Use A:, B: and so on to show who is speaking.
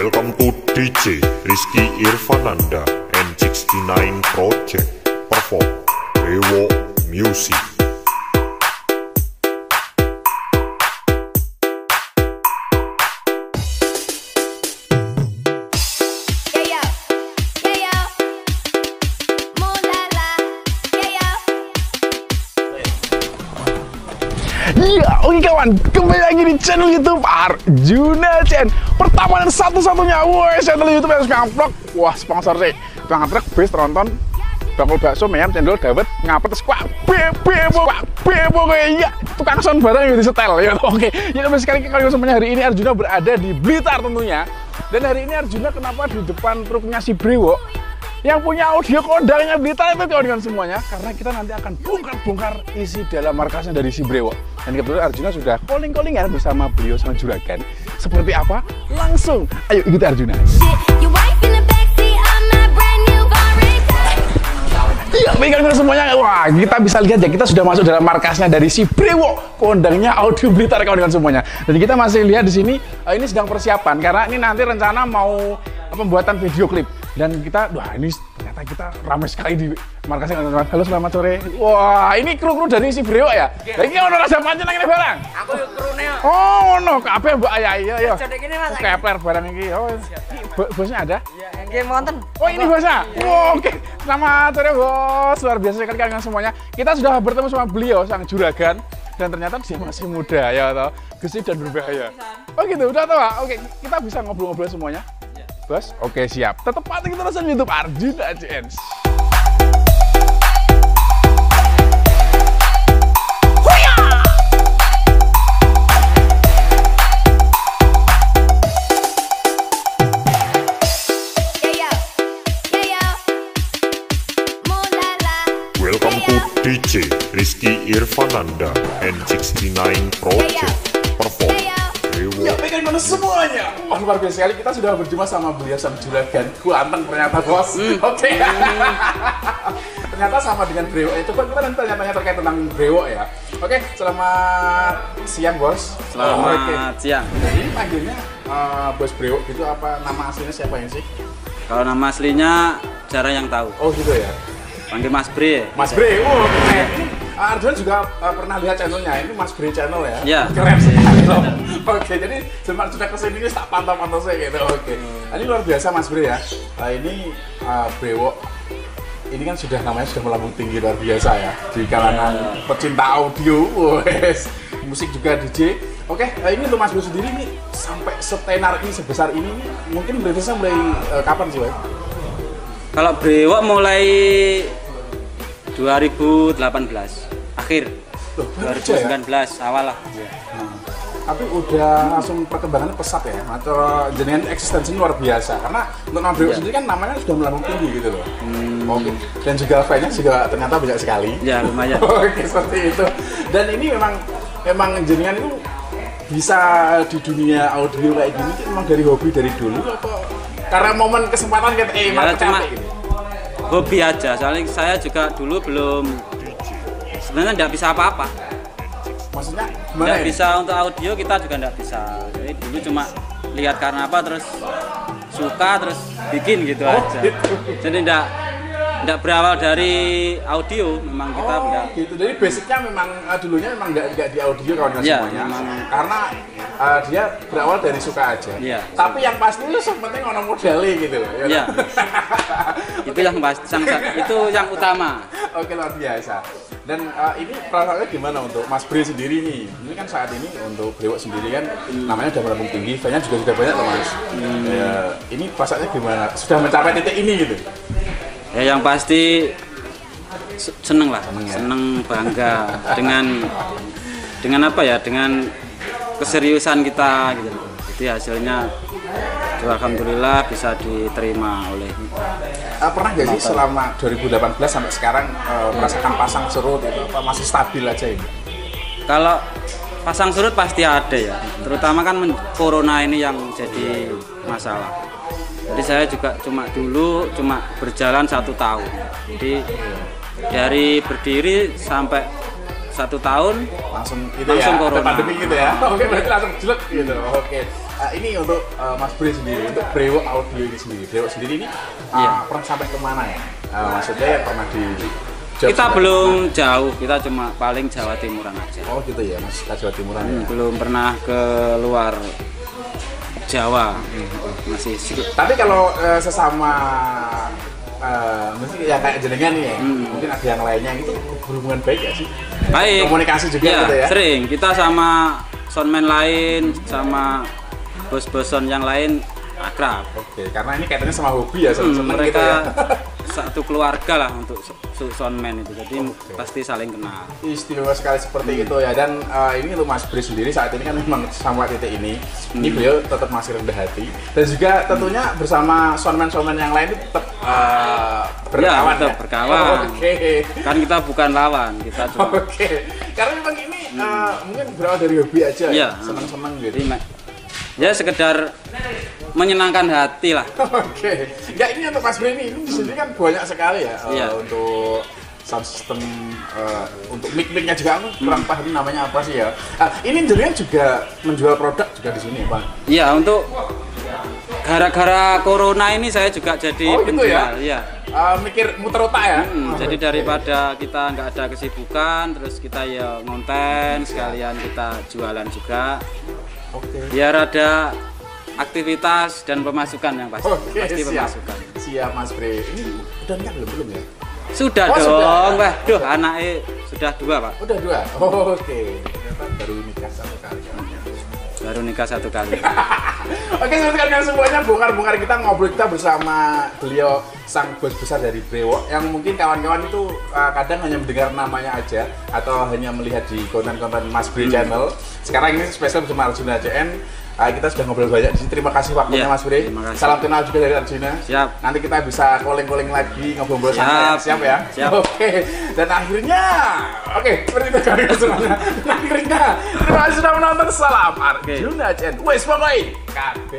A: Welcome to DJ Rizky Irfananda and 69 Project perform Brewo Music.
B: Ya, oke kawan, kembali lagi di channel YouTube Arjuna Chen. Pertama dan satu-satunya, channel YouTube yang suka vlog. Wah, sponsor sih. Tukang truk, bis, tronton, bakul bakso, meyam, cendol, dawet, ngapet, squat, bebo kayak iya. Tukang sound barang yang disetel ya. Oke, ya sekali kali semuanya hari ini Arjuna berada di Blitar tentunya. Dan hari ini Arjuna kenapa di depan truknya si Brewo? Yang punya audio kondangnya Blitar itu kawan-kawan semuanya, karena kita nanti akan bongkar-bongkar isi dalam markasnya dari si Brewo. Dan kebetulan Arjuna sudah calling-callingan bersama beliau sama juragan. Seperti apa? Langsung ayo ikuti Arjuna. Iya, baik semuanya. Wah, kita bisa lihat ya, kita sudah masuk dalam markasnya dari si Brewo, kondangnya audio Blitar kawan-kawan semuanya. Dan kita masih lihat di sini, ini sedang persiapan karena ini nanti rencana mau pembuatan video klip. Dan kita, wah ini ternyata kita ramai sekali di markasnya teman-teman. Halo, selamat sore. Wah, ini kru-kru dari si Brewo ya? Lah iki ono rasa pancen nang ngene barang. Aku yo krune. Oh, ono kabeh Mbak Ayah iya. Kepler barang iki. Oh, bosnya ada? Iya, nggih wonten. Oh, ini bosnya. Oh, oke. Selamat sore, Bos. Luar biasa sekali kalian semuanya. Kita sudah bertemu sama beliau sang juragan dan ternyata dia masih muda ya toh. Gesit dan berbahaya. Oh gitu, udah tahu. Oke, kita bisa ngobrol-ngobrol semuanya. Bos, oke siap. Tetap pantengin terus YouTube Arjuna Chen.
A: Welcome to DJ Rizky Irfananda and 69 Project perform Brewo.
B: Ya, baik mana semuanya. Wah, luar biasa sekali, kita sudah berjumpa sama beliau sang juragan. Ganteng ternyata, Bos. Oke. Ternyata sama dengan Brewo. Coba kita nanti tanya-tanya terkait tentang Brewo ya. Oke, selamat siang, Bos.
C: Selamat siang.
B: Jadi panggilnya Bos Brewo gitu, apa nama aslinya siapa yang sih?
C: Kalau nama aslinya jarang yang tahu.
B: Oh gitu ya.
C: Panggil Mas Bre.
B: Mas Bre. Oh, keren. Ini Arjuna juga pernah lihat channelnya. Ini Mas Bre channel ya.
C: Iya.
B: Keren sekali loh. Oke, jadi sudah kesini tak pantau-pantau saya gitu. Oke. Ini luar biasa Mas Bre ya. Ini Brewo. Ini kan sudah namanya sudah melambung tinggi luar biasa ya di kalangan pecinta audio. Wes. Musik juga DJ. Oke, ini untuk Mas Bre sendiri nih sampai setenar ini sebesar ini mungkin beririsnya mulai kapan sih, Wes?
C: Kalau Brewo mulai 2018 akhir.
B: Loh,
C: 2019 ya? Awal lah.
B: Tapi udah langsung perkembangannya pesat ya, atau jenengan eksistensi luar biasa karena untuk nama Brewo sendiri kan namanya sudah melambung tinggi gitu loh. Oke. Dan juga fans-nya juga ternyata banyak sekali. Ya lumayan. Oke, seperti itu. Dan ini memang jenengan itu bisa di dunia audio kayak gini memang dari hobi dari dulu apa karena momen kesempatan kita
C: cuma gitu. Hobi aja, soalnya saya juga dulu belum sebenarnya nggak bisa apa-apa.
B: Maksudnya gimana?
C: Nggak bisa untuk audio, kita juga nggak bisa. Jadi dulu cuma lihat karena apa, terus suka, terus bikin gitu aja. Gitu. Jadi nggak berawal dari audio, memang kita nggak.
B: Gitu. Jadi basicnya memang dulunya memang nggak di audio kawan-kawan semuanya.
C: Memang.
B: Karena dia berawal dari suka aja.
C: Ya.
B: Tapi yang pasti itu penting ono modalnya gitu loh.
C: Iya. Itu yang pasti, itu yang utama.
B: Oke, luar biasa. Dan ini perasaannya gimana untuk Mas Bre sendiri nih? Ini kan saat ini untuk Brewo sendiri kan namanya udah melambung tinggi, fansnya juga sudah banyak loh Mas. Ya, ini perasaannya gimana? Sudah mencapai titik ini gitu?
C: Ya yang pasti seneng lah, seneng bangga dengan apa ya, dengan keseriusan kita gitu. Jadi hasilnya alhamdulillah bisa diterima oleh.
B: Pernah nggak sih selama 2018 sampai sekarang merasakan pasang surut itu apa masih stabil aja ini?
C: Kalau pasang surut pasti ada ya, terutama kan corona ini yang jadi masalah. Jadi saya juga dulu cuma berjalan 1 tahun. Jadi dari berdiri sampai 1 tahun
B: langsung
C: corona.
B: pandemi gitu ya. Oke, berarti langsung jelek gitu. Oke. ini untuk Mas Bre sendiri, untuk Brewok Audio ini sendiri. Brewok sendiri ini pernah sampai kemana ya? Maksudnya pernah di
C: kita belum jauh, kita cuma paling Jawa Timuran aja.
B: Oh gitu ya, Mas, Jawa Timuran ya?
C: Belum pernah ke luar Jawa. Masih sedikit.
B: Tapi kalau sesama mungkin ya kayak jenengan nih ya, mungkin ada yang lainnya itu berhubungan baik ya sih?
C: Baik.
B: Komunikasi juga
C: ya,
B: gitu ya?
C: Sering, kita sama soundman lain, sama bos-bos sound yang lain akrab.
B: Oke, karena ini kaitannya sama hobi ya, seneng-seneng
C: mereka
B: gitu ya?
C: satu keluarga lah untuk soundman itu, jadi pasti saling kenal.
B: Istimewa sekali seperti itu ya. Dan ini untuk Mas Bre sendiri saat ini kan memang sama titik ini beliau tetap masih rendah hati dan juga tentunya bersama soundman-soundman yang lain itu tetap berkawan
C: tetap berkawan.
B: Oke.
C: Kan kita bukan lawan, kita cuma
B: karena memang ini mungkin berawal dari hobi aja ya, senang-senang gitu.
C: Ya sekedar menyenangkan hati lah.
B: Oke. Ya ini untuk Mas Bre ini di sini kan banyak sekali ya untuk sound system, untuk mic-micnya juga aku kurang paham namanya apa sih ya. Ini jenengan juga menjual produk juga di sini, Pak?
C: Iya, untuk gara-gara corona ini saya juga jadi penjual.
B: Ya? Mikir muter otak ya?
C: Jadi daripada kita nggak ada kesibukan, terus kita ya ngonten, sekalian kita jualan juga. Biar ada aktivitas dan pemasukan yang pasti. Pasti
B: siap.
C: Pemasukan.
B: Siap Mas Bre. Ini udah nikah belum ya?
C: Sudah dong, Mbak. Duh, anaknya sudah 2, Pak.
B: Udah 2? Oke. Ternyata baru nikah 1 kali.
C: Baru nikah 1 kali.
B: Oke, sebentar semuanya bongkar-bongkar kita ngobrol kita bersama beliau sang bos besar dari Brewok yang mungkin kawan-kawan itu kadang hanya mendengar namanya aja atau hanya melihat di konten-konten Mas Bre channel. Sekarang ini spesial bersama Arjuna JN. Kita sudah ngobrol banyak di sini. Terima kasih waktunya Mas Bre. Salam kenal juga dari Arjuna.
C: Siap.
B: Nanti kita bisa calling-calling lagi, ngobrol-ngobrol santai. Siap ya?
C: Siap.
B: Oke. Dan akhirnya, seperti itu kali semuanya. Akhirnya, terima kasih sudah menonton. Salam Arjuna JN. Wes pokoknya. KB.